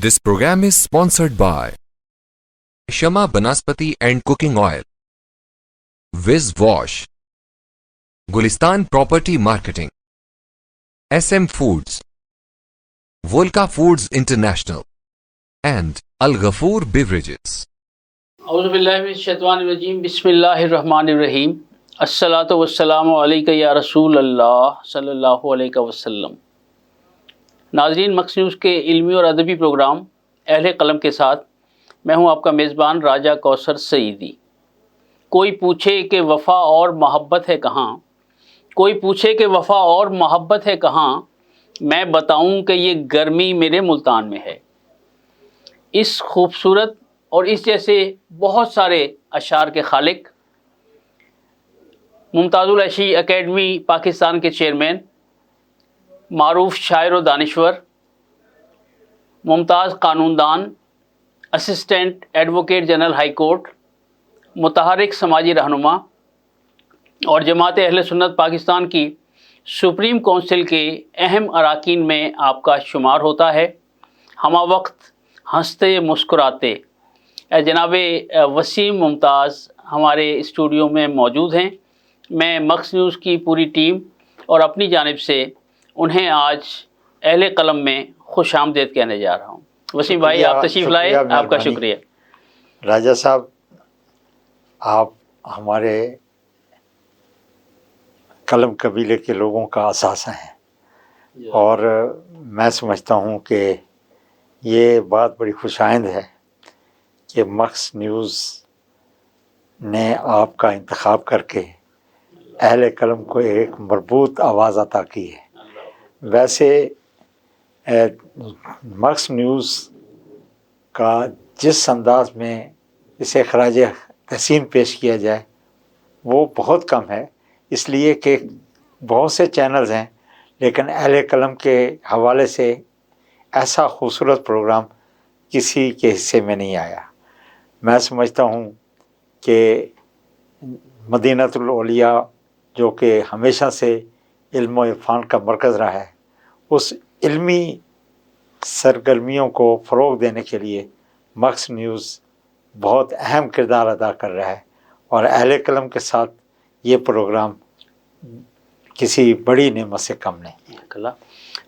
This program is sponsored by Shama Banaspati and Cooking Oil, Wiz Wash, Gulistan Property Marketing, SM Foods, Volca Foods International, and Al Ghafoor Beverages. اعوذ باللہ من الشیطان الرجیم بسم اللہ الرحمن الرحیم الصلاۃ والسلام علیک یا رسول اللہ صلی اللہ علیہ وسلم۔ ناظرین، مکس نیوز کے علمی اور ادبی پروگرام اہل قلم کے ساتھ میں ہوں آپ کا میزبان راجہ کوثر سعیدی۔ کوئی پوچھے کہ وفا اور محبت ہے کہاں، کوئی پوچھے کہ وفا اور محبت ہے کہاں، میں بتاؤں کہ یہ گرمی میرے ملتان میں ہے۔ اس خوبصورت اور اس جیسے بہت سارے اشعار کے خالق، ممتاز العشی اکیڈمی پاکستان کے چیئرمین، معروف شاعر و دانشور، ممتاز قانون دان، assistant advocate general high court, متحرک سماجی رہنما اور جماعت اہل سنت پاکستان کی سپریم کونسل کے اہم اراکین میں آپ کا شمار ہوتا ہے، ہمہ وقت ہنستے مسکراتے جناب وسیم ممتاز ہمارے اسٹوڈیو میں موجود ہیں۔ میں مکس نیوز کی پوری ٹیم اور اپنی جانب سے انہیں آج اہل قلم میں خوش آمدید کہنے جا رہا ہوں۔ وسیم بھائی، آپ تشریف لائے، آپ کا شکریہ۔ راجہ صاحب، آپ ہمارے قلم قبیلے کے لوگوں کا اثاثہ ہیں، اور میں سمجھتا ہوں کہ یہ بات بڑی خوش آئند ہے کہ مکس نیوز نے آپ کا انتخاب کر کے اہل قلم کو ایک مربوط آواز عطا کی ہے۔ ویسے مکس نیوز کا جس انداز میں اسے خراج تحسین پیش کیا جائے وہ بہت کم ہے، اس لیے کہ بہت سے چینلز ہیں، لیکن اہل قلم کے حوالے سے ایسا خوبصورت پروگرام کسی کے حصے میں نہیں آیا۔ میں سمجھتا ہوں کہ مدینۃ الاولیاء جو کہ ہمیشہ سے علم و عرفان کا مرکز رہا ہے، اس علمی سرگرمیوں کو فروغ دینے کے لیے مکس نیوز بہت اہم کردار ادا کر رہا ہے، اور اہل قلم کے ساتھ یہ پروگرام کسی بڑی نعمت سے کم نہیں۔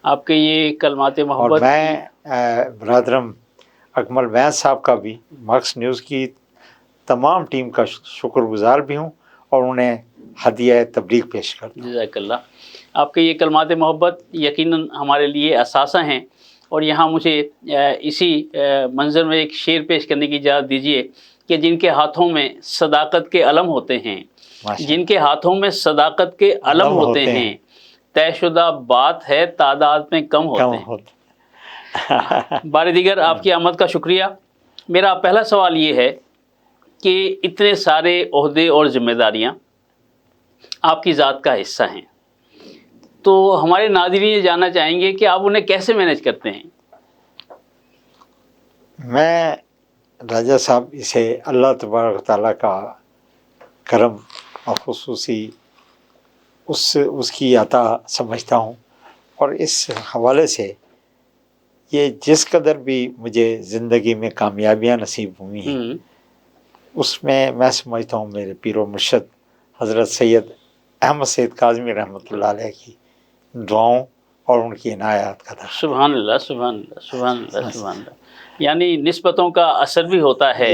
آپ کے یہ کلمات اور محبت، میں برادرم اکمل ویس صاحب کا بھی مکس نیوز کی تمام ٹیم کا شکر گزار بھی ہوں، اور انہیں ہدیہ تبریک پیش کرتا ہوں۔ جزاک اللہ۔ آپ کے یہ کلمات محبت یقیناً ہمارے لیے اثاثہ ہیں، اور یہاں مجھے اسی منظر میں ایک شعر پیش کرنے کی اجازت دیجیے کہ جن کے ہاتھوں میں صداقت کے علم ہوتے ہیں، جن کے ہاتھوں میں صداقت کے علم ہوتے ہیں، طے شدہ بات ہے تعداد میں کم ہوتے ہیں۔ بار دیگر آپ کی آمد کا شکریہ۔ میرا پہلا سوال یہ ہے کہ اتنے سارے عہدے اور ذمہ داریاں آپ کی ذات کا حصہ ہیں، تو ہمارے ناظرین یہ جاننا چاہیں گے کہ آپ انہیں کیسے مینیج کرتے ہیں؟ میں راجہ صاحب اسے اللہ تبارک و تعالیٰ کا کرم اور خصوصی اس کی عطا سمجھتا ہوں، اور اس حوالے سے یہ جس قدر بھی مجھے زندگی میں کامیابیاں نصیب ہوئی ہیں، اس میں سمجھتا ہوں میرے پیر و مرشد حضرت سید احمد سید کاظمی رحمۃ اللہ علیہ کی دعاؤں اور ان کی عنایات کا تھا۔ سبحان اللہ، سبحان اللہ، سبحان اللہ، سبحان اللہ۔ یعنی نسبتوں کا اثر بھی ہوتا ہے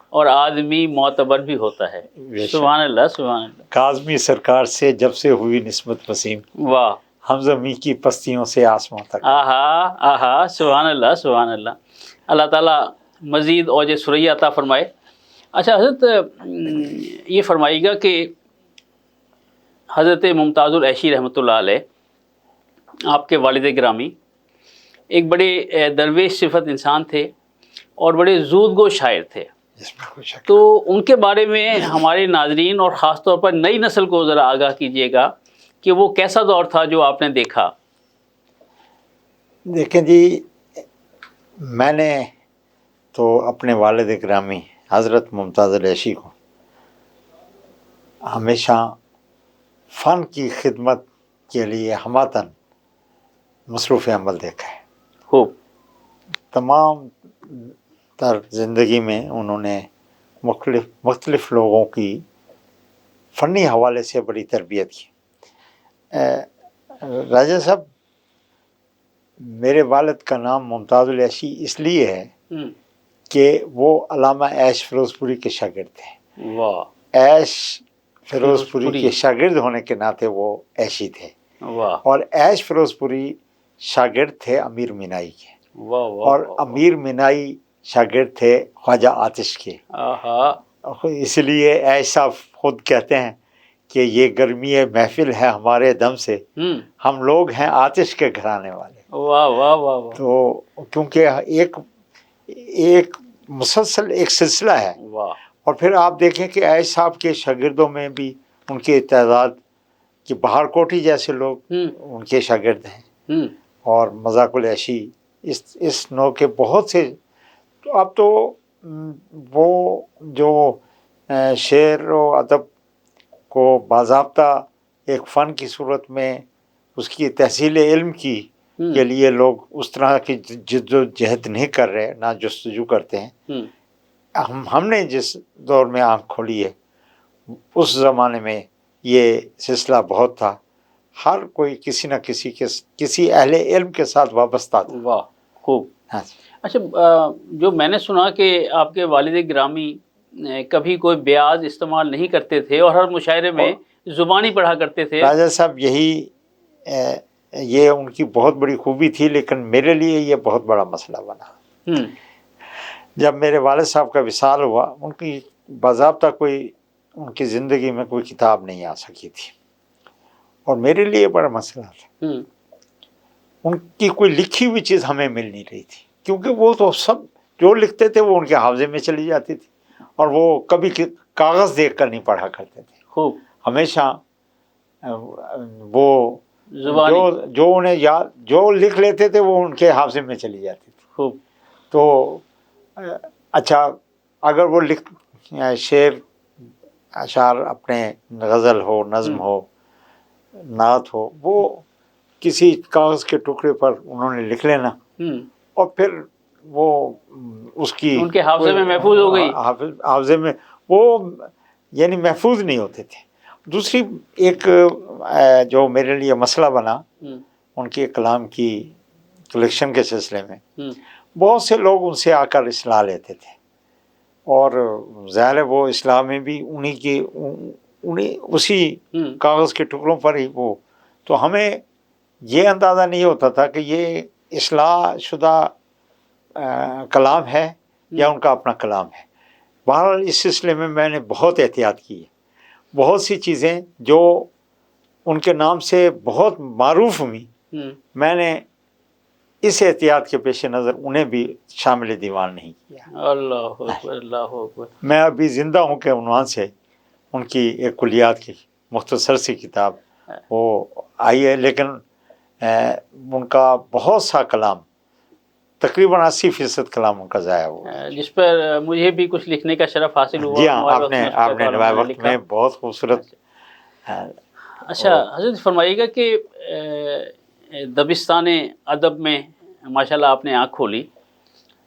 اور آدمی معتبر بھی ہوتا ہے۔ سبحان اللہ، سبحان اللہ۔ کاظمی سرکار سے جب سے ہوئی نسبت وسیم، واہ، ہم زمیں کی پستیوں سے آسمان تک۔ آہا آہا، سبحان اللہ، سبحان اللہ۔ اللہ تعالیٰ مزید اوج سریا عطا فرمائے۔ اچھا حضرت، یہ فرمائیے گا کہ حضرت ممتاز العشی رحمۃ اللہ علیہ، آپ کے والد گرامی، ایک بڑے درویش صفت انسان تھے اور بڑے زود گو شاعر تھے، تو ان کے بارے میں ہمارے ناظرین اور خاص طور پر نئی نسل کو ذرا آگاہ کیجیے گا کہ وہ کیسا دور تھا جو آپ نے دیکھا۔ دیکھیں جی، میں نے تو اپنے والد گرامی حضرت ممتاز العشی کو ہمیشہ فن کی خدمت کے لیے ہماتن مصروف عمل دیکھا ہے۔ خوب، तमाम तर ज़िंदगी में उन्होंने मुख्तलिफ लोगों की फ़नी हवाले से बड़ी तरबियत की। राजा साहब, मेरे वालिद का नाम मुमताज़ुल ऐशी इसलिए है कि वो अल्लामा ऐश फ़िरोज़पुरी के शागिर्द थे। वाह। ऐश फ़िरोज़पुरी के शागिर्द होने के नाते वो ऐशी थे। वाह। और ऐश फ़िरोज़पुरी शागिर्द थे अमीर मीनाई के। वाह वाह। और अमीर मीनाई शागिर्द थे ख्वाजा आतिश के। इसलिए ऐश साहब खुद कहते हैं कि ये गर्मी महफिल है हमारे दम से, हम लोग हैं आतिश के घराने वाले। वाह वाह वाह वाह। तो क्योंकि एक मुसलसल एक सिलसिला है। वाह। और फिर आप देखें कि ऐश साहब के शागिर्दों में भी उनके तादाद कि बहार कोठी जैसे लोग उनके शागिर्द हैं, और मज़ाकुल ऐशी इस नौ के बहुत से। तो अब तो वो जो शेर व अदब को बाज़ाब्ता एक फ़न की सूरत में उसकी तहसील इल्म की के लिए लोग उस तरह की जिद्दोजहद नहीं कर रहे, ना जस्तजू करते हैं। हमने जिस दौर में आँख खोली है उस ज़माने में ये सिलसिला बहुत था, हर कोई किसी न किसी अहले इल्म के साथ वाबस्ता था। वाह, खूब। हाँ। अच्छा, जो मैंने सुना कि आपके वालिद गिरामी कभी कोई ब्याज इस्तेमाल नहीं करते थे और हर मुशायरे में ज़ुबानी पढ़ा करते थे। राजा साहब, ये उनकी बहुत बड़ी खूबी थी, लेकिन मेरे लिए ये बहुत बड़ा मसला बना। जब मेरे वालिद साहब का विसाल हुआ, उनकी बाज़ाब्ता कोई उनकी ज़िंदगी में कोई किताब नहीं आ सकी थी, और मेरे लिए बड़ा मसला था। उनकी कोई लिखी हुई चीज़ हमें मिल नहीं रही थी, क्योंकि वो तो सब जो लिखते थे वो उनके हावजे में चली जाती थी, और वो कभी कागज़ देख कर नहीं पढ़ा करते थे। खूब। हमेशा वो जो उन्हें याद जो लिख लेते थे वो उनके हावजे में चली जाती थी। खूब। तो अच्छा, अगर वो शेर अशार अपने गज़ल हो, नज़्म हो, नात हो, वो किसी कागज़ के टुकड़े पर उन्होंने लिख लेना, और फिर वो उसकी उनके हावजे में महफूज हो गई। हावजे में वो यानी महफूज नहीं होते थे। दूसरी एक जो मेरे लिए मसला बना उनके कलाम की कलेक्शन के सिलसिले में, बहुत से लोग उनसे आकर इस्लाह लेते थे, और ज़ाहिर है वो इस्लाह में भी उन्हीं उसी कागज़ के टुकड़ों पर ही वो, तो हमें ये अंदाज़ा नहीं होता था कि ये इस्लाह शुदा कलाम है या उनका अपना कलाम है। बहरहाल इस सिलसिले में मैंने बहुत एहतियात की है। बहुत सी चीज़ें जो उनके नाम से बहुत मारूफ हुई, मैंने इस एहतियात के पेश नज़र उन्हें भी शामिल दीवान नहीं किया। अल्लाह अकबर, अल्लाह अकबर। मैं अभी ज़िंदा हूँ के उन्वान से उनकी एक कुलियात की मुख्तसर सी किताब वो आई है, लेकिन उनका बहुत सा कलाम, तकरीबन 80% कलाम उनका ज़ाया हुआ, जिस पर मुझे भी कुछ लिखने का शरफ हासिल हुआ। जी हाँ, आपने नवाए वक्त में बहुत खूबसूरत। अच्छा हज़रत, फरमाइएगा कि दबिस्तान अदब में माशाल्लाह आपने आँख खोली,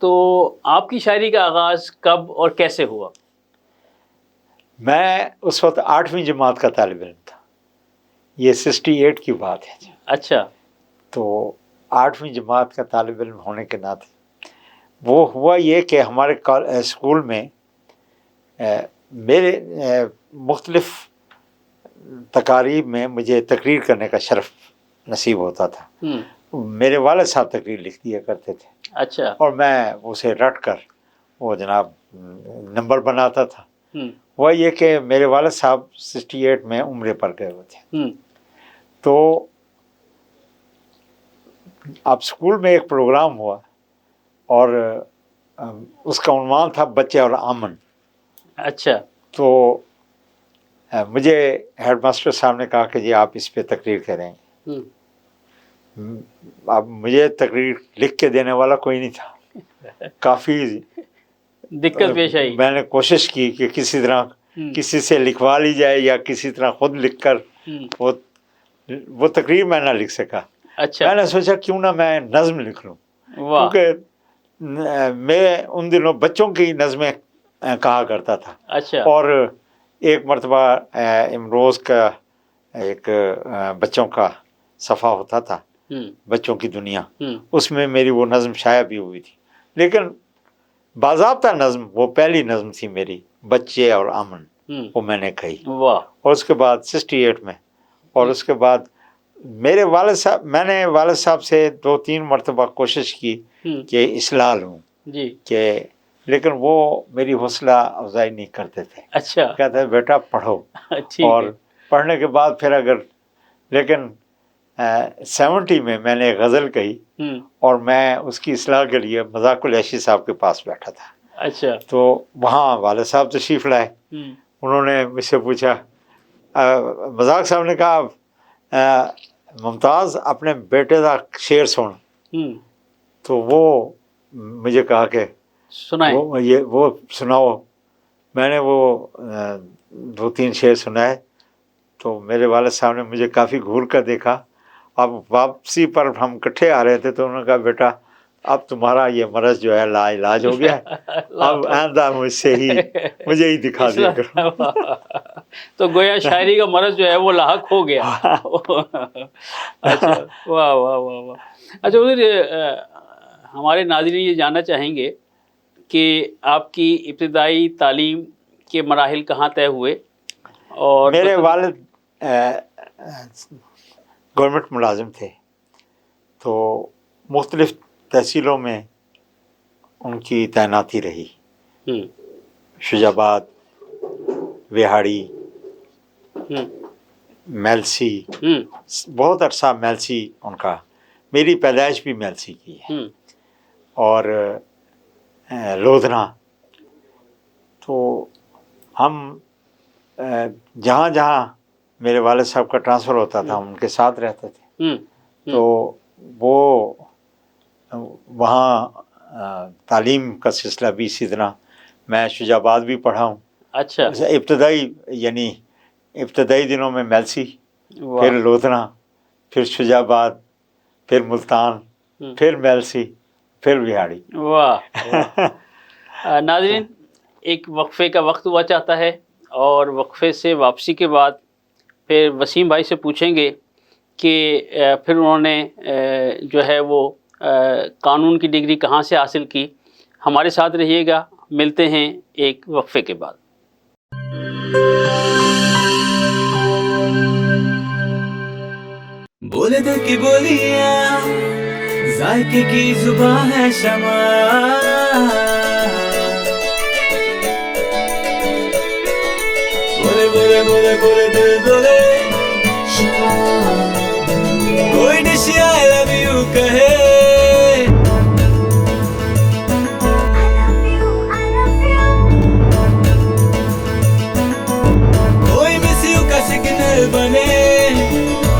तो आपकी शायरी का आगाज़ कब और कैसे हुआ? मैं उस वक्त 8वीं जमात का तालिब इल्म था, ये 68 की बात है। अच्छा। तो 8वीं जमात का तालिब इल्म होने के नाते वो हुआ ये कि हमारे स्कूल में मेरे मुख्तलिफ तकारीब में मुझे तकरीर करने का शरफ नसीब होता था। मेरे वालिद साहब तकरीर लिख दिया करते थे। अच्छा। और मैं उसे रट कर वो जनाब नंबर बनाता था। वह ये कि मेरे वालिद साहब 68 में उम्रे पर गए हुए थे। तो अब स्कूल में एक प्रोग्राम हुआ और उसका उन्वान था बच्चे और अमन। अच्छा। तो मुझे हेडमास्टर साहब ने कहा कि जी आप इस पे तकरीर करेंगे। अब मुझे तकरीर लिख के देने वाला कोई नहीं था, काफ़ी दिक्कत पेश आई। मैंने कोशिश की कि किसी तरह किसी से लिखवा ली जाए या किसी तरह खुद लिखकर वो तकरीर मैं ना लिख सका। अच्छा। मैंने सोचा क्यों ना मैं नज़्म लिख लूँ, क्योंकि میں ان دنوں بچوں کی نظمیں کہا کرتا تھا. اچھا. اور ایک مرتبہ امروز کا ایک بچوں کا صفحہ ہوتا تھا, بچوں کی دنیا, اس میں میری وہ نظم شائع بھی ہوئی تھی. لیکن باضابطہ نظم وہ پہلی نظم تھی میری, بچے اور امن, وہ میں نے کہی. اور اس کے بعد 68 میں, اور اس کے بعد میرے والد صاحب, میں نے والد صاحب سے 2-3 مرتبہ کوشش کی کہ اصلاح لوں کہ, لیکن وہ میری حوصلہ افزائی نہیں کرتے تھے. اچھا. کہتے ہیں بیٹا پڑھو, اور پڑھنے کے بعد پھر اگر, لیکن 70 میں نے ایک غزل کہی, اور میں اس کی اصلاح کے لیے مذاق العیشی صاحب کے پاس بیٹھا تھا. اچھا. تو وہاں والد صاحب تشریف لائے. انہوں نے مجھ سے پوچھا, مذاق صاحب نے کہا ممتاز اپنے بیٹے کا شعر سن. تو وہ مجھے کہا کہ وہ سناؤ. میں نے وہ 2-3 شعر سنائے. تو میرے والد صاحب نے مجھے کافی گھور کر دیکھا. اب واپسی پر ہم اکٹھے آ رہے تھے, تو انہوں نے کہا بیٹا اب تمہارا یہ مرض جو ہے لا علاج ہو گیا, اب آئندہ مجھے ہی دکھا دیا کرو. تو گویا شاعری کا مرض جو ہے وہ لاحق ہو گیا. اچھا, واہ واہ واہ واہ. اچھا حضور, ہمارے ناظرین یہ جاننا چاہیں گے کہ آپ کی ابتدائی تعلیم کے مراحل کہاں طے ہوئے؟ اور میرے والد گورنمنٹ ملازم تھے, تو مختلف تحصیلوں میں ان کی تعیناتی رہی. شجاع آباد, وہاڑی, میلسی, بہت عرصہ میلسی ان کا. میری پیدائش بھی میلسی کی ہے, اور لودھنا. تو ہم جہاں جہاں میرے والد صاحب کا ٹرانسفر ہوتا تھا ہم ان کے ساتھ رہتے تھے. تو وہ وہاں تعلیم کا سلسلہ بھی اسی طرح. میں شجاع آباد بھی پڑھا ہوں. اچھا. ابتدائی دنوں میں میلسی, پھر لودھنا, پھر شجاع آباد, پھر ملتان, پھر میلسی, پھر وہاڑی. واہ. ناظرین, ایک وقفے کا وقت ہوا چاہتا ہے, اور وقفے سے واپسی کے بعد پھر وسیم بھائی سے پوچھیں گے کہ پھر انہوں نے جو ہے وہ قانون کی ڈگری کہاں سے حاصل کی. ہمارے ساتھ رہیے گا, ملتے ہیں ایک وقفے کے بعد. بولے دل کی بولیاں, ذائقے کی زبان ہے شمع, بولے بولے بولے بولے دل بولے, کوئی ڈش آئی لو یو کہے, کوئی مس یو کا سگنل بنے,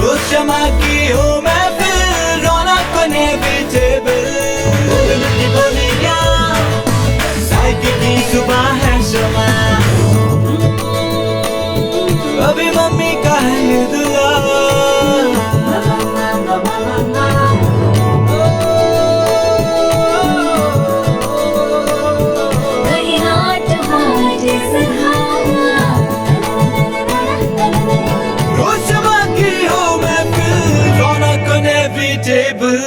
روز شمع کی ہو محفل, رونق بنے ویجیبل. بولے دل کی بولیاں, ذائقے کی زبان ہے شمع, ابھی ممی کا ہے یہ دعا, روز شمع کی ہو محفل, رونق بنے ویجیبل.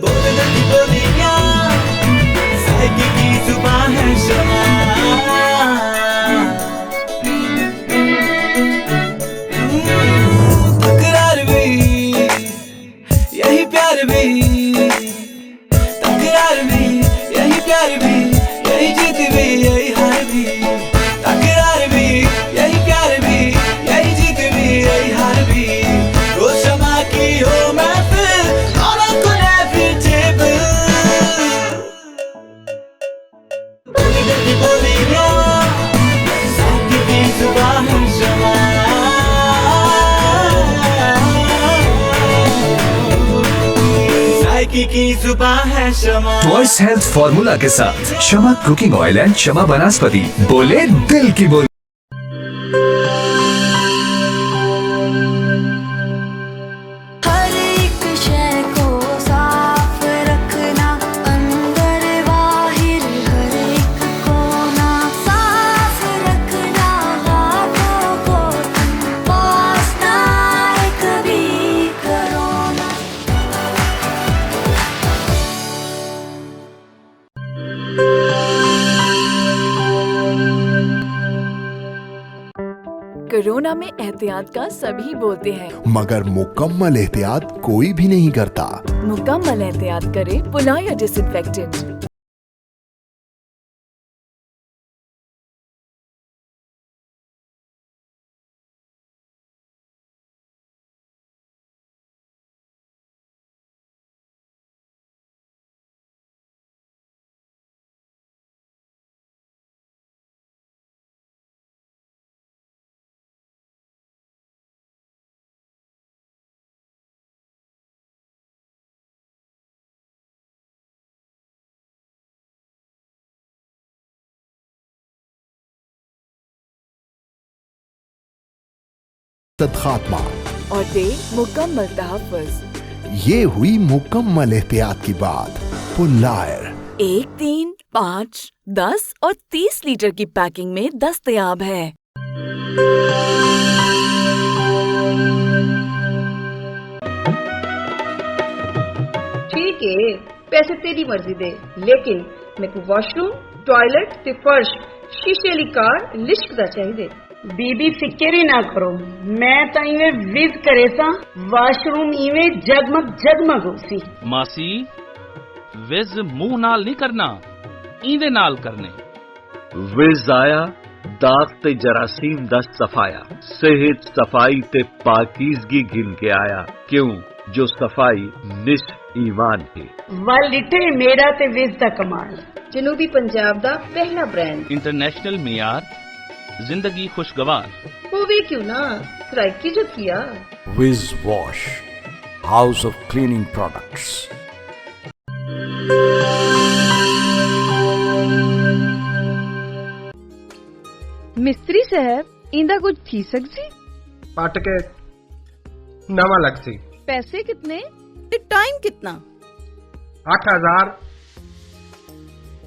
بولے دل کی بولیاں, ذائقے کی زبان ہے شمع, تکرار بھی یہی پیار بھی, تکرار بھی یہی پیار بھی, یہی جیت بھی یہی ہار بھی, تکرار بھی یہی پیار بھی, یہی جیت بھی یہی ہار بھی. روز شمع کی ہو محفل, رونق بنے ویجیبل. بولے دل کی بولیاں, ذائقے کی زبان ہے شمع, ذائقے کی زبان ہے شمع. وائس ہیلتھ فارمولا کے ساتھ شمع کوکنگ آئل اینڈ شمع بناسپتی. بولے دل کی بولی. ہر ایک شے کو صاف رکھنا, اندر कोरोना में एहतियात का सभी बोलते हैं, मगर मुकम्मल एहतियात कोई भी नहीं करता। मुकम्मल एहतियात करें पुलाया डिसइंफेक्टेंट। खात्मा, और दे मुकम्मल तहफ़्फ़ुज़। ये हुई मुकम्मल एहतियात की बात। पुलायर 1, 3, 5, 10 और 30 लीटर की पैकिंग में दस्तयाब है। ठीक है, पैसे तेरी मर्जी दे, लेकिन मेरे को वॉशरूम, टॉयलेट ते फर्श शीशे वाली कार लिश्क दा चाहिए। बीबी फिक्र ही ना करो, मैं तो इवें विज करे सा, वाशरूम इवें जगमग जगमग होसी। मासी विज मुंह नाल नहीं करना, इंदे नाल करने। विज आया दाग ते जरासीम दा सफाया, सेहत सफाई ते पाकीज़गी गिन के आया, क्यों जो सफाई निस ईमान है। वल लिटे मेरा ते विज दा कमाल, जनूबी पंजाब दा पहला ब्रांड, इंटरनेशनल मियार, जिंदगी खुशगवार। होवे क्यों ना, सराइकी जो किया। Wiz wash, house of cleaning products. मिस्त्री साहब इंदा कुछ थी सकसी? पट के नवा लगसी। पैसे कितने ते टाइम कितना? 8000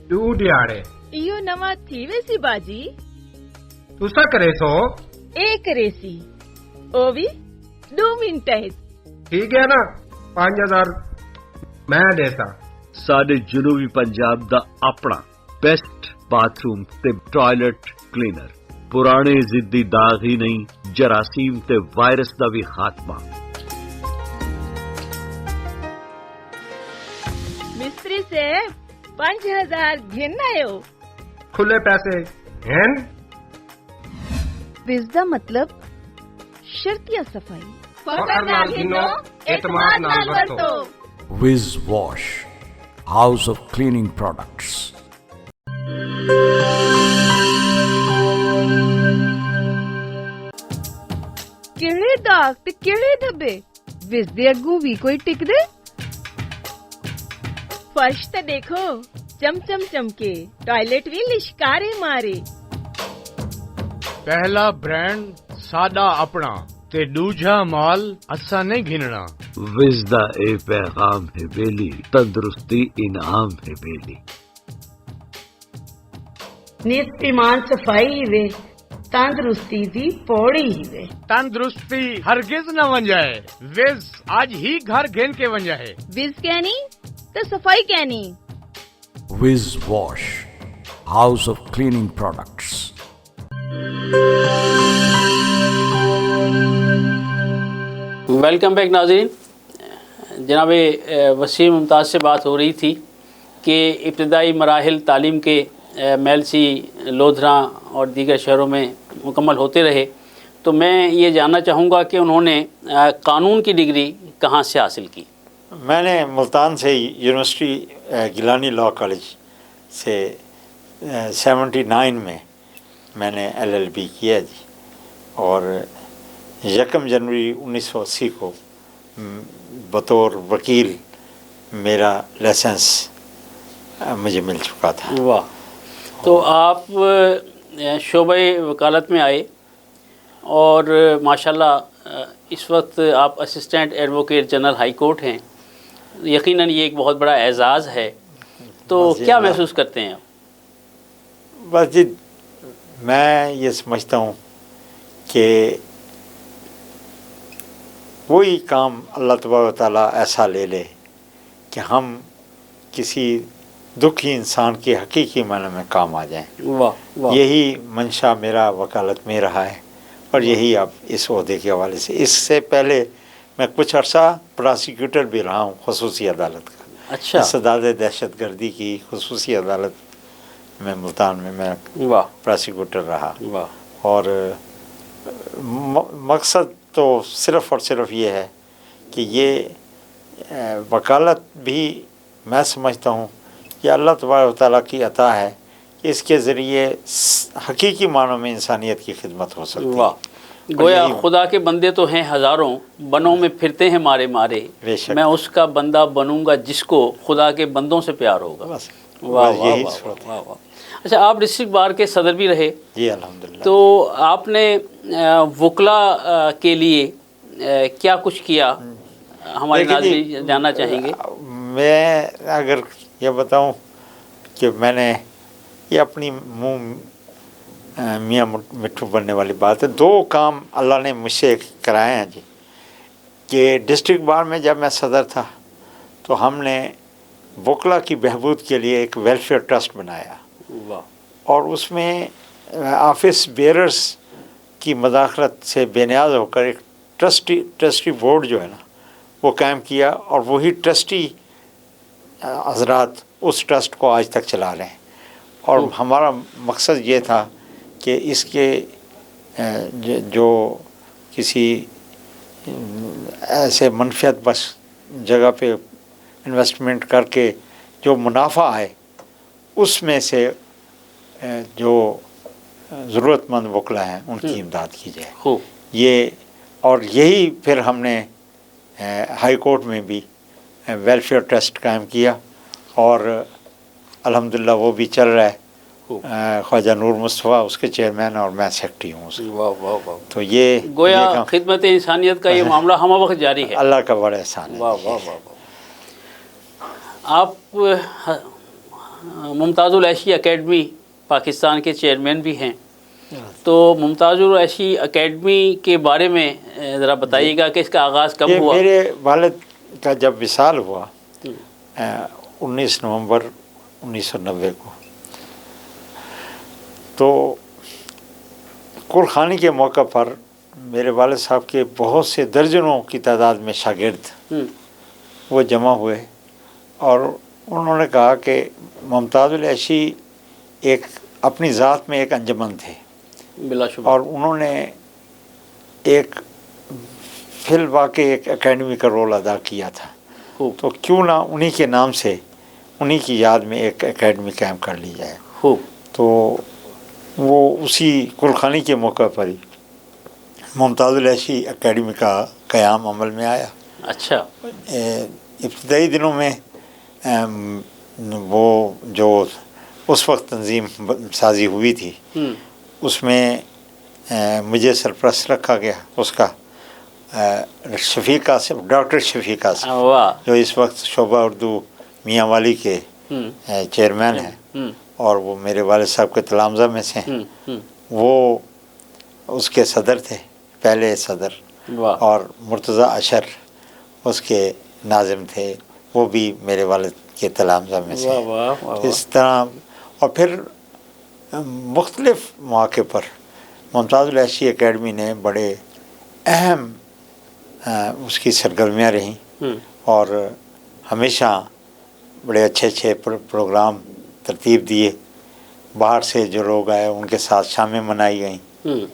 2 दिहाड़े। इयो नवा थी वैसी बाजी। तुसा करे सो एक रेसी ओ भी 2 मिनट है। ठीक है ना, 5000 मैं देसा। साडे जनूबी पंजाब दा अपना बेस्ट बाथरूम ते टॉयलेट क्लीनर, पुराने जिद्दी दाग ही नहीं, जरासीम ते वायरस दा भी खात्मा। मिस्त्री से 5000 घिन आयो। खुले पैसे हैं। विज़ मतलब शर्तिया सफाई, फकर नाल गिनो, एतमाद नाल वरतो। Vij wash, house of cleaning products. किहड़े दाग ते किहड़े धब्बे, विज़ दे अग्गू भी कोई टिक दे। फर्श ते देखो चमचम चमके, टॉयलेट भी लिशकारे मारे। पहला ब्रांड सादा अपना ते दूजा माल असा नहीं घिनना। विज दा ए पैगाम है बेली, तंदुरुस्ती इनाम है बेली। निस ईमान सफाई वे, तंदुरुस्ती दी पौड़ी ही वे। तंदुरुस्ती हरगिज न वन जाए, विज आज ही घर घेन के वन जाए। विज कहनी तो सफाई कहनी। Wiz wash, house of cleaning products. Welcome back नाज़रीन। जनाब वसीम मुमताज़ से बात हो रही थी कि इब्तदाई मराहिल तालीम के मेलसी, लोधरा और दीगर शहरों में मुकम्मल होते रहे, तो मैं ये जानना चाहूँगा कि उन्होंने कानून की डिग्री कहाँ से हासिल की। मैंने मुल्तान से यूनिवर्सिटी गिलानी लॉ कॉलेज से 79 में मैंने LLB किया जी, और 1 जनवरी 1980 को बतौर वकील मेरा लाइसेंस मुझे मिल चुका था। वाह। तो आप शोबे वकालत में आए और माशाल्लाह इस वक्त आप assistant advocate general high court हैं। यकीनन ये एक बहुत बड़ा एजाज़ है, तो क्या महसूस करते हैं आप? बस जी, मैं ये समझता हूँ कि वही काम अल्लाह तबारक व तआला ऐसा ले ले कि हम किसी दुखी इंसान के हकीकी मायने में काम आ जाएं। वाह वाह। यही मंशा मेरा वकालत में रहा है, اور یہی اب اس عہدے کے حوالے سے. اس سے پہلے میں کچھ عرصہ پراسیکیوٹر بھی رہا ہوں خصوصی عدالت کا. اچھا. انسداد دہشت گردی کی خصوصی عدالت میں ملتان میں پراسیکیوٹر رہا. اور مقصد تو صرف اور صرف یہ ہے کہ یہ وکالت بھی میں سمجھتا ہوں کہ اللہ تبارک و تعالیٰ کی عطا ہے کہ اس کے ذریعے حقیقی معنوں میں انسانیت کی خدمت ہو سکتی ہے. گویا خدا کے بندے تو ہیں ہزاروں، بنوں میں پھرتے ہیں مارے مارے، میں اس کا بندہ بنوں گا جس کو خدا کے بندوں سے پیار ہوگا. واہ واہ واہ واہ. اچھا، آپ ڈسٹرکٹ بار کے صدر بھی رہے. جی الحمدللہ. تو آپ نے وکلا کے لیے کیا کچھ کیا، ہمارے ناظرین جاننا چاہیں گے. میں اگر یہ بتاؤں کہ میں نے یہ اپنی منہ میاں مٹھو بننے والی بات ہے، 2 کام اللہ نے مجھ سے کرائے ہیں جی. کہ ڈسٹرکٹ بار میں جب میں صدر تھا تو ہم نے وکلا کی بہبود کے لیے ایک ویلفیئر ٹرسٹ بنایا. اور اس میں آفس بیئررز کی مداخلت سے بے نیاز ہو کر ایک ٹرسٹی بورڈ جو ہے نا وہ قائم کیا، اور وہی ٹرسٹی حضرات اس ٹرسٹ کو آج تک چلا رہے ہیں. اور ہمارا مقصد یہ تھا کہ اس کے جو کسی ایسے منفیت بس جگہ پہ انویسٹمنٹ کر کے جو منافع آئے اس میں سے جو ضرورت مند وکلا ہیں ان کی امداد کی جائے. یہ اور یہی پھر ہم نے ہائی کورٹ میں بھی ویلفیئر ٹرسٹ قائم کیا، اور الحمدللہ وہ بھی چل رہا ہے. خواجہ نور مصطفیٰ اس کے چیئرمین اور میں سیکرٹری ہوں اس کا. تو یہ گویا خدمت انسانیت کا یہ معاملہ ہمہ وقت جاری ہے. اللہ کا بڑا احسان ہے. واہ واہ واہ. آپ ممتاز العیشی اکیڈمی پاکستان کے چیئرمین بھی ہیں، تو ممتاز العیشی اکیڈمی کے بارے میں ذرا بتائیے گا کہ اس کا آغاز کب ہوا؟ میرے والد کا جب وصال ہوا 19 نومبر 1990 کو، تو قرخانی کے موقع پر میرے والد صاحب کے بہت سے درجنوں کی تعداد میں شاگرد وہ جمع ہوئے، اور انہوں نے کہا کہ ممتاز العیشی ایک اپنی ذات میں ایک انجمن تھے بلا شبہ، اور انہوں نے ایک فی الواقع ایک اکیڈمی کا رول ادا کیا تھا. تو کیوں نہ انہی کے نام سے انہی کی یاد میں ایک اکیڈمی قائم کر لی جائے. تو وہ اسی قرخانی کے موقع پر ہی ممتاز العیشی اکیڈمی کا قیام عمل میں آیا. اچھا. ابتدائی دنوں میں وہ جو اس وقت تنظیم سازی ہوئی تھی اس میں مجھے سرپرست رکھا گیا، اس کا شفیق قاسم، ڈاکٹر شفیق قاسم جو اس وقت شعبہ اردو میاں والی کے چیئرمین ہیں، اور وہ میرے والد صاحب کے تلامذہ میں سے ہیں. وہ اس کے صدر تھے، پہلے صدر. اور مرتضیٰ اشر اس کے ناظم تھے، وہ بھی میرے والد کے تلامذہ میں سے. اس طرح اور پھر مختلف مواقع پر ممتاز العیشی اکیڈمی نے بڑے اہم اس کی سرگرمیاں رہیں، اور ہمیشہ بڑے اچھے اچھے پروگرام ترتیب دیے. باہر سے جو لوگ آئے ان کے ساتھ شامیں منائی گئیں،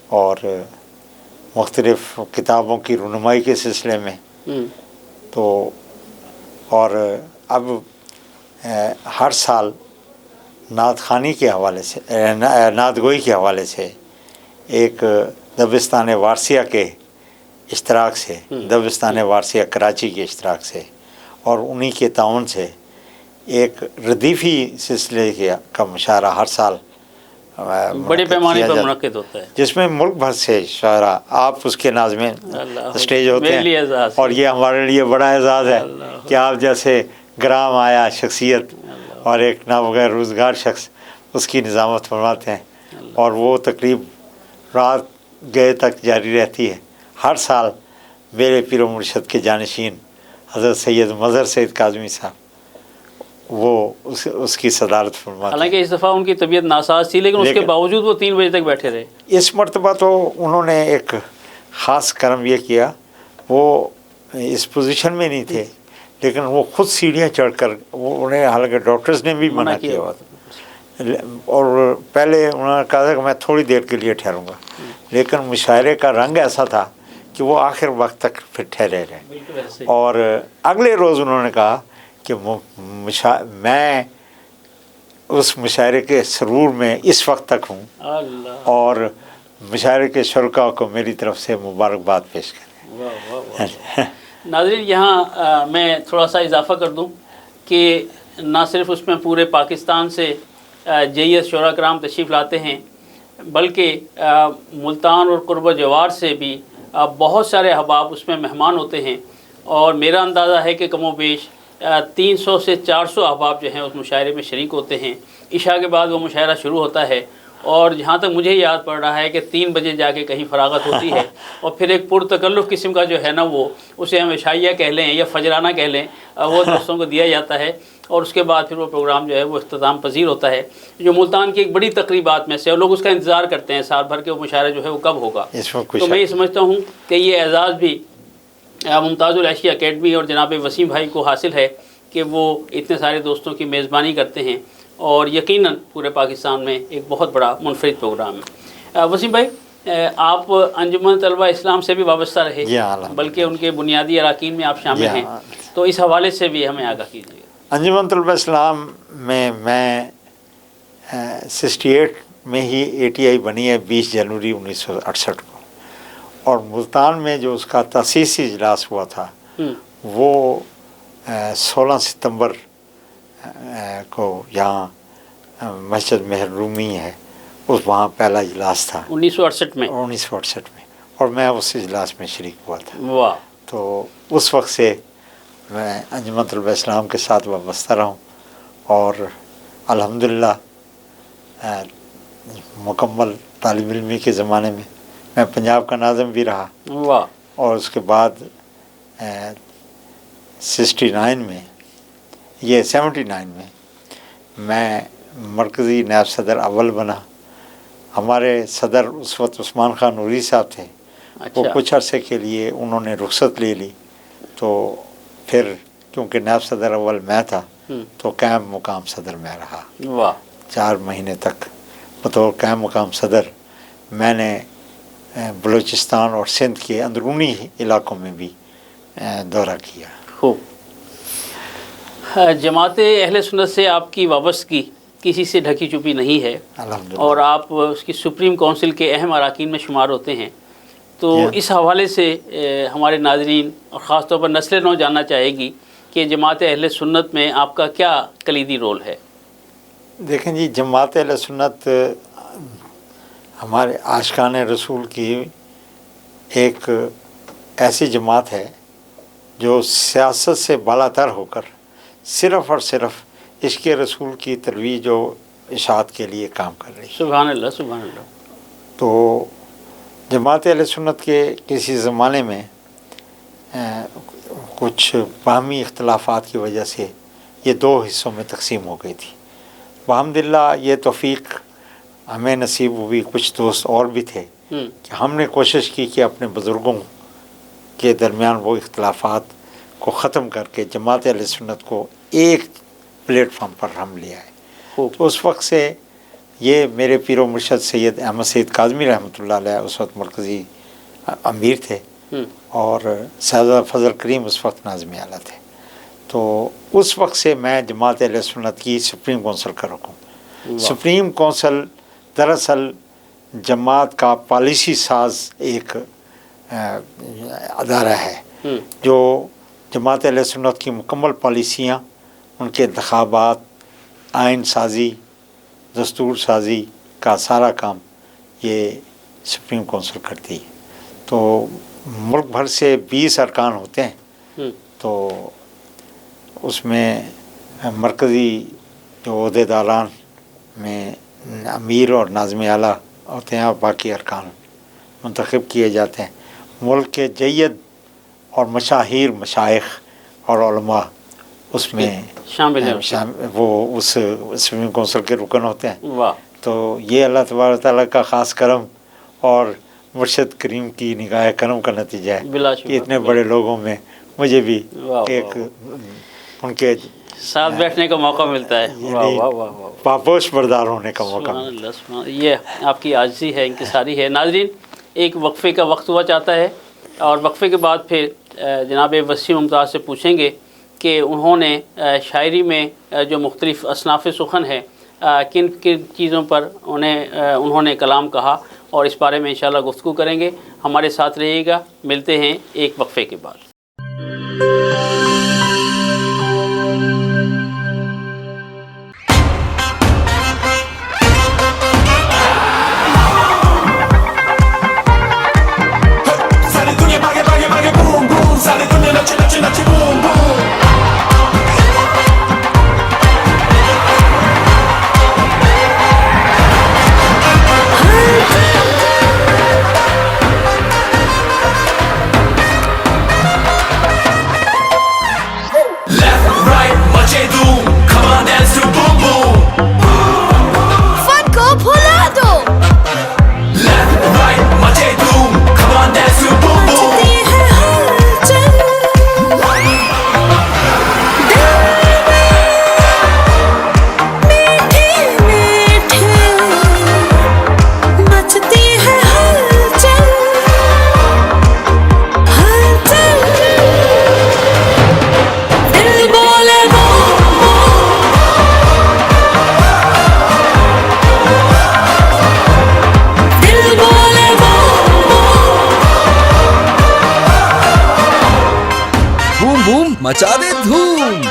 اور مختلف کتابوں کی رونمائی کے سلسلے میں. تو اور اب ہر سال نعت خوانی کے حوالے سے، نعت گوئی کے حوالے سے ایک دبستان وارثیہ کے اشتراک سے، دبستان وارثیہ کراچی کے اشتراک سے اور انہی کے تعاون سے ایک ردیفی سلسلے کا مشاعرہ ہر سال بڑے پیمانے پر منعقد ہوتا ہے، جس میں ملک بھر سے شاعرہ آپ اس کے ناظمین اسٹیج ہوتے ہیں. اور یہ ہمارے لیے بڑا اعزاز ہے کہ آپ جیسے گرام آیا شخصیت اور ایک نابغیر روزگار شخص اس کی نظامت فرماتے ہیں، اور وہ تقریب رات گئے تک جاری رہتی ہے. ہر سال میرے پیر و مرشد کے جانشین حضرت سید مظہر سید کاظمی صاحب وہ اس کی صدارت فرماتے ہیں. حالانکہ اس دفعہ ان کی طبیعت ناساز تھی، لیکن اس کے باوجود وہ 3 بجے تک بیٹھے رہے. इस मरतबा तो उन्होंने एक ख़ास करम ये किया, वो इस पोजीशन में नहीं थे लेकिन वो खुद सीढ़ियाँ चढ़कर, वो उन्हें हालांकि डॉक्टर्स ने भी मना किया हुआ था, और पहले उन्होंने कहा था कि मैं थोड़ी देर के लिए ठहरूंगा, लेकिन मुशायरे का रंग ऐसा था कि वो आखिर वक्त तक फिर ठहरे रहे। और अगले रोज़ उन्होंने कहा कि मैं उस मुशायरे के सरूर में इस वक्त तक हूँ और मुशायरे के शुरका को मेरी तरफ से मुबारकबाद पेश करें। नाज़रीन, यहाँ मैं थोड़ा सा इजाफ़ा कर दूँ कि ना सिर्फ उसमें पूरे पाकिस्तान से जय्यद शुरा कराम तशरीफ़ लाते हैं, बल्कि मुल्तान और कुर्ब जवार से भी बहुत सारे अहबाब उसमें मेहमान होते हैं। और मेरा अंदाज़ा है कि कमो बेश 300 से 400 अहबाब जो हैं उस मुशायरे में शरीक होते हैं। इशा के बाद वो मुशायरा शुरू होता है और जहाँ तक मुझे याद पड़ रहा है कि 3 बजे जाके कहीं फरागत होती है और फिर एक पुरतकल्लुफ़ किस्म का जो है ना, वो उसे हम इशाइया कह लें या फजराना कह लें, वो दोस्तों को दिया जाता है और उसके बाद फिर वो प्रोग्राम जो है वो इख्तिताम पजीर होता है, जो मुल्तान की एक बड़ी तकरीबात में से, और लोग उसका इंतज़ार करते हैं साल भर के वो मुशायरा जो है वो कब होगा। तो मैं ये समझता हूँ कि ये एजाज़ भी मुमताज़ुल एशिया अकेडमी और जनाब वसीम भाई को हासिल है कि वो इतने सारे दोस्तों की मेज़बानी करते हैं और यकीनन पूरे पाकिस्तान में एक बहुत बड़ा मुनफरिद प्रोग्राम है। वसीम भाई, आप अंजुमन तलबा इस्लाम से भी वाबस्ता रहे, बल्कि उनके बुनियादी अराकीन में आप शामिल हैं, तो इस हवाले से भी हमें आगाह कीजिए। अंजुमन तलबा इस्लाम में मैं 68 में ही ATI बनी है 20 जनवरी 1968 को, और मुल्तान में जो उसका तसीसी इजलास हुआ था वो 16 सितंबर को यहाँ मस्जिद महरूमी है, उस वहाँ पहला इजलास था 1968 में। 1968 में, और मैं उस इजलास में शरीक हुआ था। वाह। तो उस वक्त से मैं अंजुमन तलबा इस्लाम के साथ वाबस्ता रहा हूँ और अल्हम्दुलिल्लाह मुकम्मल तालिब इल्मी के ज़माने में मैं पंजाब का नाज़िम भी रहा। वाह। और उसके बाद 69 में, ये 79 में मैं मरकज़ी नायब सदर अव्वल बना। हमारे सदर उस वक्त उस्मान खान नूरी साहब थे। अच्छा। वो कुछ अरसे के लिए उन्होंने रुखसत ले ली, तो फिर क्योंकि नायब सदर अव्वल मैं था तो कायम मुकाम सदर मैं रहा। वाह। 4 महीने तक बतौर कायम मुकाम सदर मैंने बलूचिस्तान और सिंध के अंदरूनी इलाकों में भी दौरा किया। खूब। जमात अहले सुन्नत से आपकी वाबस्तगी किसी से ढकी छुपी नहीं है और आप उसकी सुप्रीम काउंसिल के अहम अराकीन में शुमार होते हैं, तो इस हवाले से हमारे नाज़रीन और ख़ास तौर पर नस्ल नौ जानना चाहेगी कि जमात अहले सुन्नत में आपका क्या कलीदी रोल है। देखें जी, जमात अहले सुन्नत हमारे आशिकान रसूल की एक ऐसी जमात है जो सियासत से बालातर होकर सिर्फ़ और सिर्फ इश्क़ रसूल की तरवीज और इशाअत के लिए काम कर रही है। सुभान अल्लाह, सुभान अल्लाह। तो जमात अहले सुन्नत के किसी ज़माने में कुछ बाहमी इख्तलाफात की वजह से ये 2 हिस्सों में तकसीम हो गई थी। अल्हम्दुलिल्लाह ये तौफ़ीक हमें नसीब हुई, कुछ दोस्त और भी थे कि हमने कोशिश की कि अपने बुज़ुर्गों के दरमियान वो इख्तलाफात को ख़त्म करके जमात अहले सुन्नत को एक प्लेटफार्म पर हम ले आए। तो उस वक्त से ये मेरे पीर व मुर्शद सैयद अहमद सईद काज़मी रहमतुल्लाह अलैह उस वक्त मरकज़ी अमीर थे और साहबज़ादा फजल करीम उस वक्त नाज़िम आला थे। तो उस वक्त से मैं जमात अहले सुन्नत की सुप्रीम काउंसिल का रुकूँ। सुप्रीम काउंसिल दरअसल जमात का पॉलिसी साज एक अदारा है जो जमात अहले सुन्नत की मुकम्मल पॉलिसियाँ, उनके इंतखाबात, आइन साजी, दस्तूर साजी का सारा काम ये सुप्रीम काउंसिल करती है। तो मुल्क भर से 20 अरकान होते हैं, तो उसमें मरकज़ी जो ओहदेदारान में अमीर और नाज़िम आला होते हैं और बाकी अरकान मुंतखब किए जाते हैं। मुल्क के जय्यद और मशाहिर मशाइख और उलमा उसमें शामिल हैं, वो उस सुप्रीम काउंसिल के रुकन होते हैं। वाह। तो ये अल्लाह तबारक तआला का ख़ास करम اور مرشد کریم کی نگاہ کرم کا نتیجہ ہے کہ اتنے بڑے لوگوں میں مجھے بھی ایک ان کے ساتھ بیٹھنے کا موقع ملتا ہے، پاپوش بردار ہونے کا موقع سبحان اللہ، سبحان اللہ۔ یہ آپ کی عاجزی ہے، انکساری ہے۔ ناظرین، ایک وقفے کا وقت ہوا چاہتا ہے، اور وقفے کے بعد پھر جناب وسیم ممتاز سے پوچھیں گے کہ انہوں نے شاعری میں جو مختلف اصناف سخن ہے کن کن چیزوں پر انہوں نے کلام کہا، اور اس بارے میں انشاءاللہ گفتگو کریں گے۔ ہمارے ساتھ رہیے گا، ملتے ہیں ایک وقفے کے بعد۔ مچا دے دھوم۔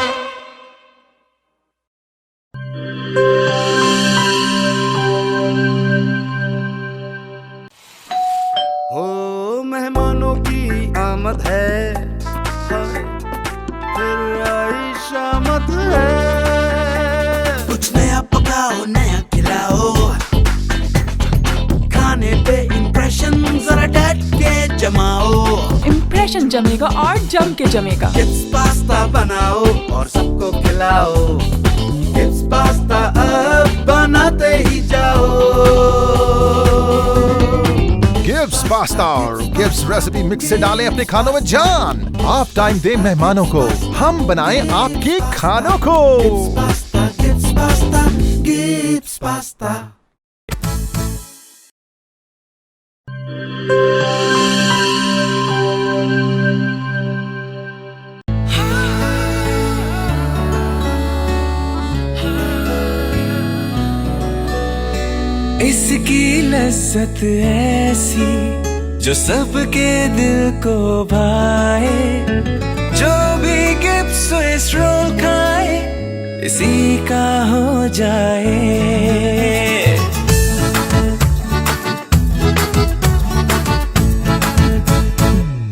ہو مہمانوں کی آمد ہے، پھر آئی شامت ہے، کچھ نیا پکاؤ نیا کھلاؤ، کھانے پہ امپریشن ذرا ڈٹ کے جماؤ، امپریشن جمے گا اور جم کے جمے گا۔ کڈس پاستا بناؤ اور سب کو کھلاؤ، کڈس پاستا اب بناتے ہی جاؤ۔ گبس پاستا اور گبس ریسیپی مکس سے ڈالیں اپنے کھانوں میں جان۔ آپ ٹائم دیں مہمانوں کو، ہم بنائیں آپ کے کھانوں کو۔ Gibbs pasta, Gibbs pasta. اس کی لذت ایسی جو سب کے دل کو بھائے، جو بھی گبس سوئس رول کھائے اسی کا ہو جائے۔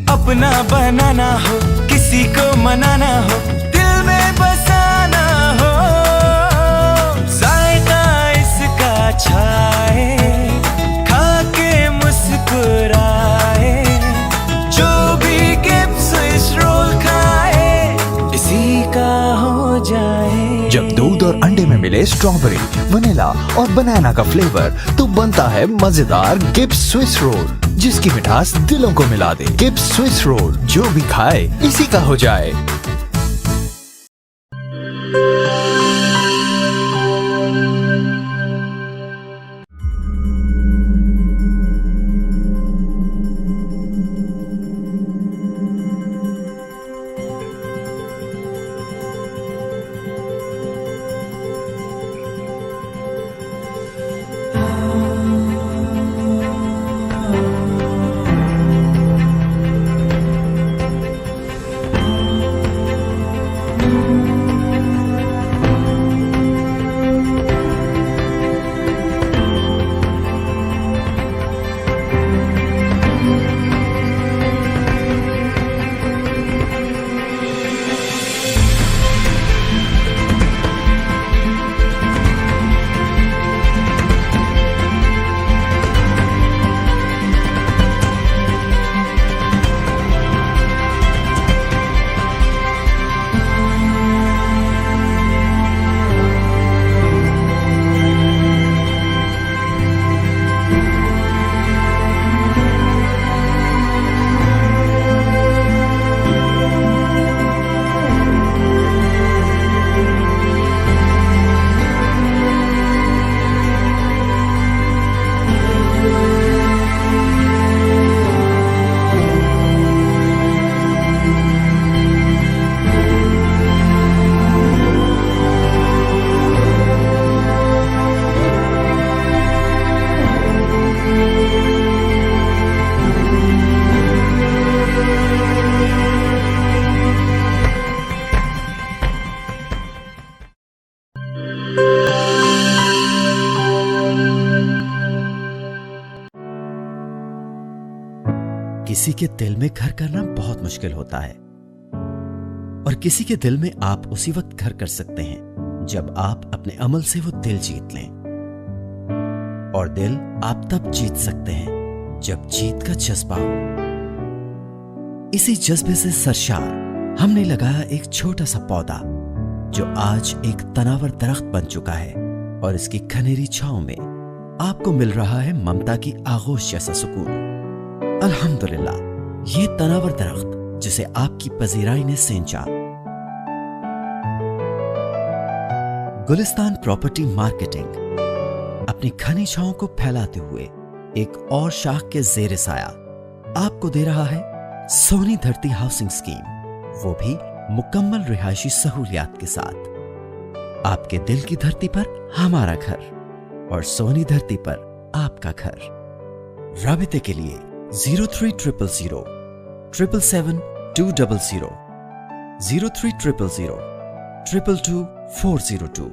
اپنا بنانا ہو، کسی کو منانا ہو، دل میں بسانا ہو، ذائقہ اس کا چھائے، کھا کے مسکرائے، جو بھی گبس سوئس رول کھائے اسی کا ہو جائے۔ جب دودھ اور انڈے میں ملے اسٹرابری، ونیلا اور بنانا کا فلیور تو بنتا ہے مزیدار گبس سوئس رول، جس کی مٹھاس دلوں کو ملا دے۔ گبس سوئس رول، جو بھی کھائے اسی کا ہو جائے۔ किसी के दिल में घर करना बहुत मुश्किल होता है और किसी के दिल में आप उसी वक्त घर कर सकते हैं जब आप अपने अमल से वो दिल जीत लें। और दिल आप तब जीत सकते हैं जब जीत का जज्बा हो। इसी जज्बे से सरशार हमने लगाया एक छोटा सा पौधा जो आज एक तनावर दरख्त बन चुका है और इसकी खनेरी छांव में आपको मिल रहा है ममता की आगोश जैसा सुकून। अल्हम्दुलिल्लाह, ये तनावर दरख्त जिसे आपकी पजीराई ने सेंचा। गुलिस्तान प्रॉपर्टी मार्केटिंग अपनी घनी छांव को फैलाते हुए एक और शाख के जेर साया आपको दे रहा है सोनी धरती हाउसिंग स्कीम, वो भी मुकम्मल रिहायशी सहूलियात के साथ। आपके दिल की धरती पर हमारा घर और सोनी धरती पर आपका घर। राबिते के लिए 0300 777 200 0300 222 402।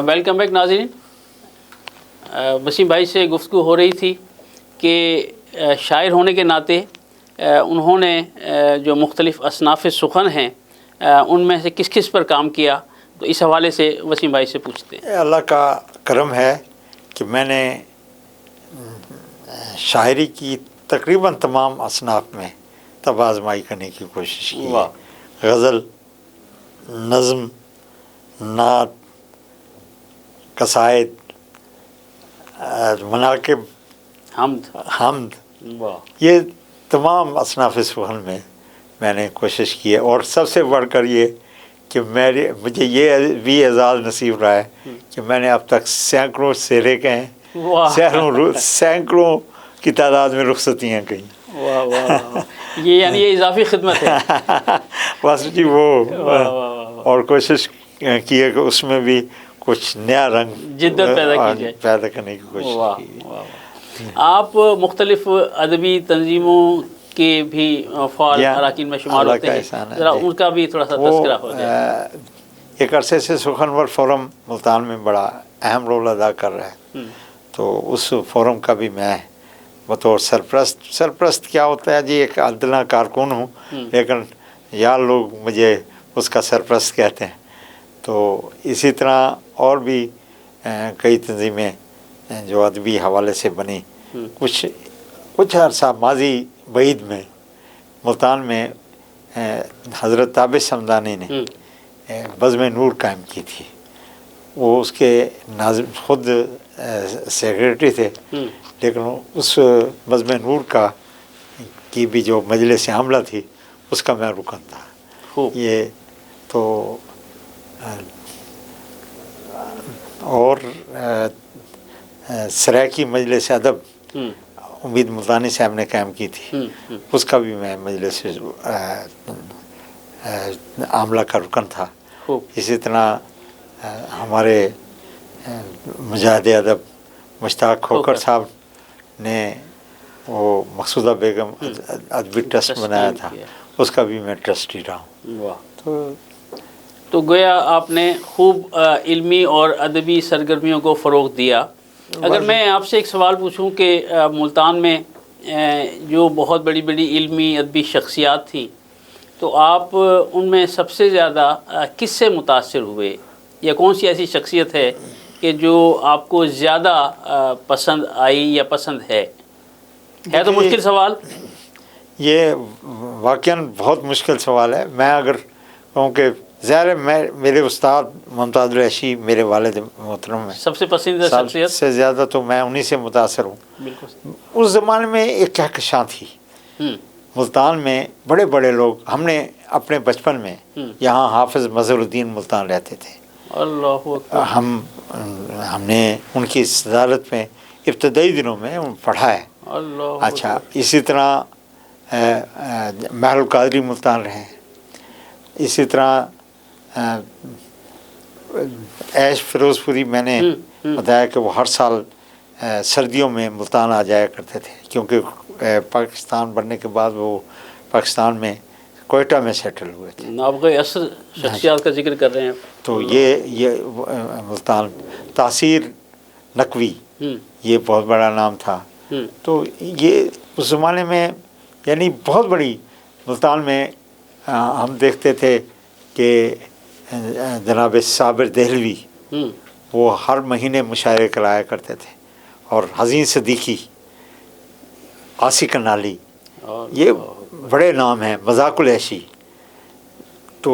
वेलकम बैक नाज़रीन। वसीम भाई से गुफ्तगू हो रही थी कि शायर होने के नाते उन्होंने जो मुख्तलिफ़ असनाफ़ सुखन हैं उनमें से किस किस पर काम किया, तो इस हवाले से वसीम भाई से पूछते हैं। अल्लाह का करम है कि मैंने शायरी की तकरीबन तमाम असनाफ़ में तब आजमाई करने की कोशिश की। गज़ल, नज़्म, नात, कसायद, मनाकिब, हमद, ये तमाम असनाफ़ सुखन में मैंने कोशिश की है। और सबसे बढ़कर ये कि मुझे ये भी एजाज़ नसीब रहा है कि मैंने अब तक सैकड़ों सेरे कहे हैं, सैकड़ों की तादाद में रुखसतियाँ कहीं। वाह वाह, ये यानी ये इजाफी खिदमत है। बस जी वो और कोशिश की है कि उसमें भी कुछ नया रंग जिद्दत पैदा करने की कोशिश की। आप मुख्तलिफ अदबी तंजीमों के भी फ़ाल अरकान में शुमार होते हैं, ज़रा उनका भी थोड़ा सा तज़किरा हो जाए। एक अरसे से सुखनवर फोरम मुल्तान में बड़ा अहम रोल अदा कर रहा है, तो उस फोरम का भी मैं बतौर सरप्रस्त क्या होता है जी, एक अदना कारकुन हूँ, लेकिन यार लोग मुझे उसका सरप्रस्त कहते हैं। तो इसी तरह और भी कई तंजीमें जो अदबी हवाले से बनी, कुछ अरसा माजी बईद में मुल्तान में हज़रत ताबिश समदानी ने बज़्म नूर कायम की थी। वो उसके खुद सेक्रेटरी थे, लेकिन उस बज़्म नूर की भी जो मजलिस आमला थी उसका मैं रुकन था। ये तो और सराकी मजलिस अदब उम्मीद मुल्तानी साहब ने कायम की थी, उसका भी मैं मजलिस आमला का रुकन था। इसी तरह हमारे मुजाहिद अदब मुश्ताक खोकर साहब ने वो मकसूदा बेगम अदबी ट्रस्ट बनाया था, उसका भी मैं ट्रस्टी रहा हूँ। तो गोया आपने खूब इल्मी और अदबी सरगर्मियों को फ़रोग़ दिया। अगर मैं आपसे एक सवाल पूछूं कि मुल्तान में जो बहुत बड़ी बड़ी इल्मी अदबी शख्सियात थी, तो आप उनमें सबसे ज़्यादा किससे मुतासिर हुए, या कौन सी ऐसी शख्सियत है कि जो आपको ज़्यादा पसंद आई या पसंद है? तो मुश्किल सवाल, ये वाक़ई बहुत मुश्किल सवाल है। मैं अगर कहूँ कि ज़ाहिर मेरे उस्ताद मुमताज़ुल अयशी मेरे वालिद मोहतरम हैं, सबसे पसंदीदा शख्सियत से ज़्यादा तो मैं उन्हीं से मुतासर हूँ। उस ज़माने में एक कहकशां थी मुल्तान में, बड़े बड़े लोग, हमने अपने बचपन में यहाँ हाफिज़ मज़हरुद्दीन मुल्तान रहते थे। हमने उनकी सदारत में इब्तदाई दिनों में पढ़ा है। अच्छा, इसी तरह महरुल कादरी मुल्तान रहे, इसी तरह ऐश फिरोजपुरी, मैंने बताया कि वो हर साल सर्दियों में मुल्तान आ जाया करते थे, क्योंकि पाकिस्तान बनने के बाद वो पाकिस्तान में कोयटा में सेटल हुए थे। आप कोई असर शख्सियात का जिक्र कर रहे हैं। तो ये मुल्तान तासीर नकवी, ये बहुत बड़ा नाम था। तो ये उस ज़माने में यानी बहुत बड़ी मुल्तान में हम देखते थे कि जनाब साबिर देहलवी वो हर महीने मुशायरे कराया करते थे, और हज़ीन सदीकी, आसिक नाली, ये बड़े नाम हैं, मज़ाकुल ऐशी। तो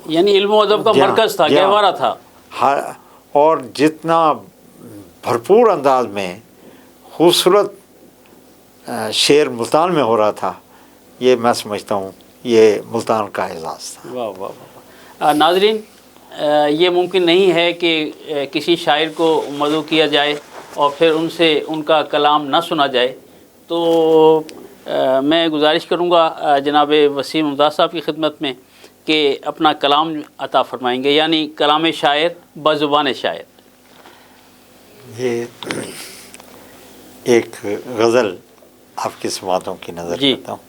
यानी इल्म व अदब का मरकज़ था, गहवारा था। हाँ, और जितना भरपूर अंदाज में खूबसूरत शेर मुल्तान में हो रहा था, ये मैं समझता हूँ ये मुल्तान का एजाज़ था। वाह वाह वाह। नाज़रीन, ये मुमकिन नहीं है कि किसी शायर को मदऊ किया जाए और फिर उनसे उनका कलाम ना सुना जाए। तो मैं गुजारिश करूँगा जनाब वसीम मुमताज़ साहब की खिदमत में कि अपना कलाम अता फरमाएंगे, यानी कलाम शायर बज़ुबान शायर। ये एक गज़ल आपकी समातों की नज़र करता हूँ।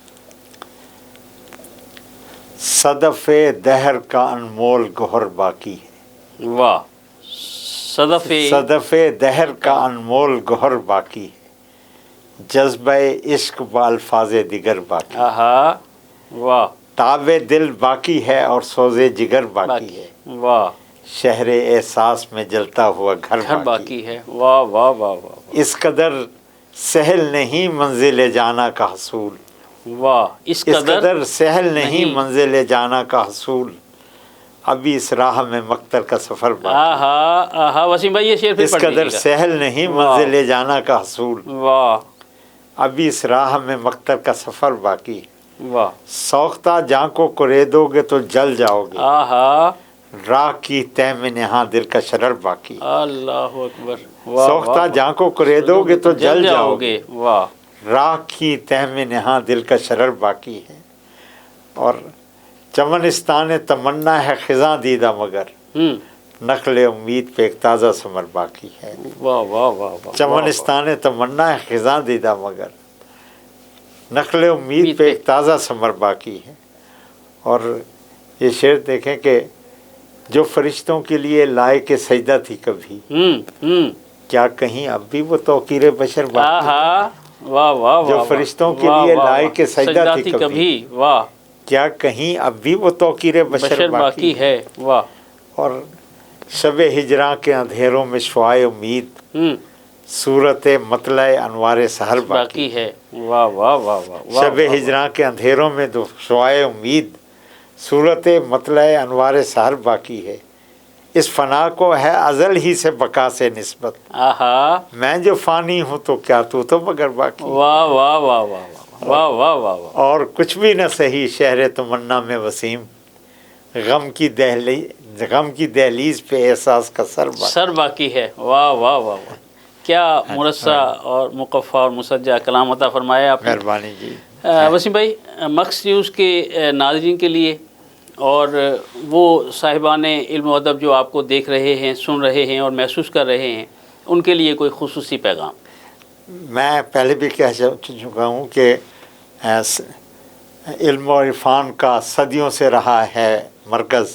सदफ़े दहर का अनमोल गौहर बाकी है। वाह। सदफ़े दहर का अनमोल गौहर बाकी है, जज्बे इश्क व अल्फाज़े दिगर बाकी। आहा, वाह। ताबे दिल बाकी है और सोज़े जिगर बाकी है। वाह। शहरे एहसास में जलता हुआ घर बाकी है। वाह वाह वाह वाह। इस कदर सहल नहीं मंजिल जाना का हसूल। वाह। इस कदर सहल नहीं मंजिल जाना का हसूल, अभी इस राह में मक्तर का सफ़र बाकी। आहा आहा, वसीम भाई ये शेर फिर इस कदर सहल नहीं मंजिल जाना का हसूल। वाह। अभी इस राह में मक्तर का सफ़र बाकी। वाह। सौख्ता जान को कुरेदोगे तो जल जाओगे। आहा। राह की तह में नहा दिल का शरर बाकी। अल्लाह अकबर। सौख्ता जान को कुरेदोगे तो जल जाओगे। वाह। राह की तह में नहा दिल का शरर बाकी है, और चमनिस्तान तमन्ना है खिज़ां दीदा मगर, नखले उम्मीद पे एक ताज़ा समर बाकी है। वाह वाह वाह। चमनिस्तान तमन्ना है खिज़ां दीदा मगर, नखले उम्मीद पे एक ताज़ा समर बाकी है। और ये शेर देखें कि जो फरिश्तों के लिए लायक सजदा थी कभी, क्या कहीं अब भी वो तौकीर बशर बाकी है। वाह वाह। जो फरिश्तों के लिए लायक सजदा थी कभी, वाह, क्या कहीं अब भी वो तौकीर बशर बाकी है। वाह। और शब हिजरा के अंधेरों में शुआए उम्मीद, सूरत मतले अनवार सहर बाकी है। वाह वाह वाह वाह। शब हिजरा के अंधेरों में दो शुआए उम्मीद, सूरत मतले अनवार सहर बाकी है। इस फना को है अज़ल ही से बका से निस्बत, आहा, मैं जो फ़ानी हूँ तो क्या तू तो मगर बाकी। वाह वाह वाह वाह वाह वाह वाह। और कुछ भी न सही शहर तमन्ना में वसीम, गम की दहलीज पे एहसास का सर बाकी है। वाह वाह वाह वाह। क्या मुरस्सा और मुकफ़ा और मुसज्जा कलाम अता फरमाया आपने। मेहरबानी जी। वसीम भाई, मक्स न्यूज़ के नाज़रीन के लिए और वो साहिबाने इल्म व अदब जो आपको देख रहे हैं, सुन रहे हैं और महसूस कर रहे हैं, उनके लिए कोई खुसूसी पैगाम। मैं पहले भी कह चुका हूँ कि इल्म और इरफान का सदियों से रहा है मरकज़,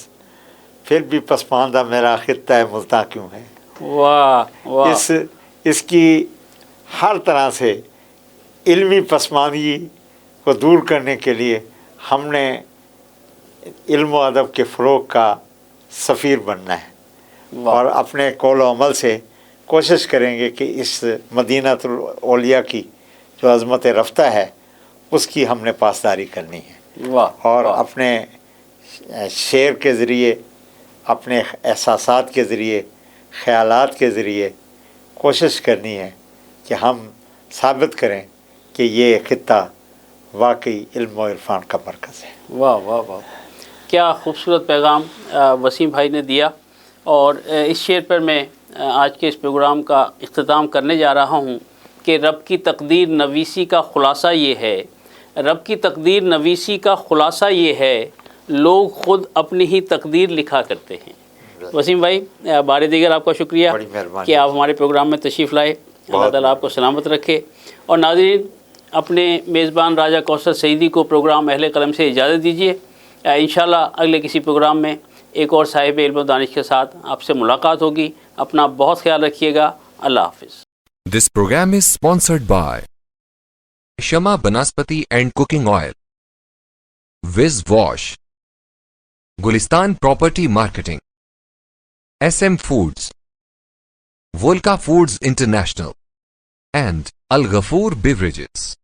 फिर भी पसमानदा मेरा खित्ता है मुल्तान क्यों है। वाह वाह। इसकी हर तरह से इल्मी पसमानदगी को दूर करने के लिए हमने इल्म व अदब के फ़रोग़ का सफ़ीर बनना है, और अपने कौल व अमल से कोशिश करेंगे कि इस मदीनतुल औलिया की जो अज़मत रफ्ता है उसकी हमने पासदारी करनी है। और अपने शेर के ज़रिए, अपने एहसासात के ज़रिए, ख़यालात के ज़रिए कोशिश करनी है कि हम साबित करें कि ये खित्ता वाकई इल्म व इरफान का मरकज़ है। वाह वाह वाह, क्या खूबसूरत पैगाम वसीम भाई ने दिया। और इस शेर पर मैं आज के इस प्रोग्राम का इख्तिताम करने जा रहा हूँ कि रब की तकदीर नवीसी का ख़ुलासा ये है, रब की तकदीर नवीसी का ख़ुलासा ये है, लोग ख़ुद अपनी ही तकदीर लिखा करते हैं। वसीम भाई, बारे दीगर आपका शुक्रिया कि आप हमारे प्रोग्राम में तशरीफ़ लाए। अल्लाह ताला आपको सलामत रखे। और नाज़रीन, अपने मेज़बान राजा कौसर सईदी को प्रोग्राम अहले कलम से इजाज़त दीजिए। इंशाल्लाह अगले किसी प्रोग्राम में एक और साहिब इल्म व दानिश के साथ आपसे मुलाकात होगी. अपना बहुत ख्याल रखिएगा. अल्लाह हाफिज़. This program is sponsored by Shama Banaspati and Cooking Oil, Viz Wash, Gulistan Property Marketing, SM Foods, Volca Foods International, and Al Ghafoor Beverages.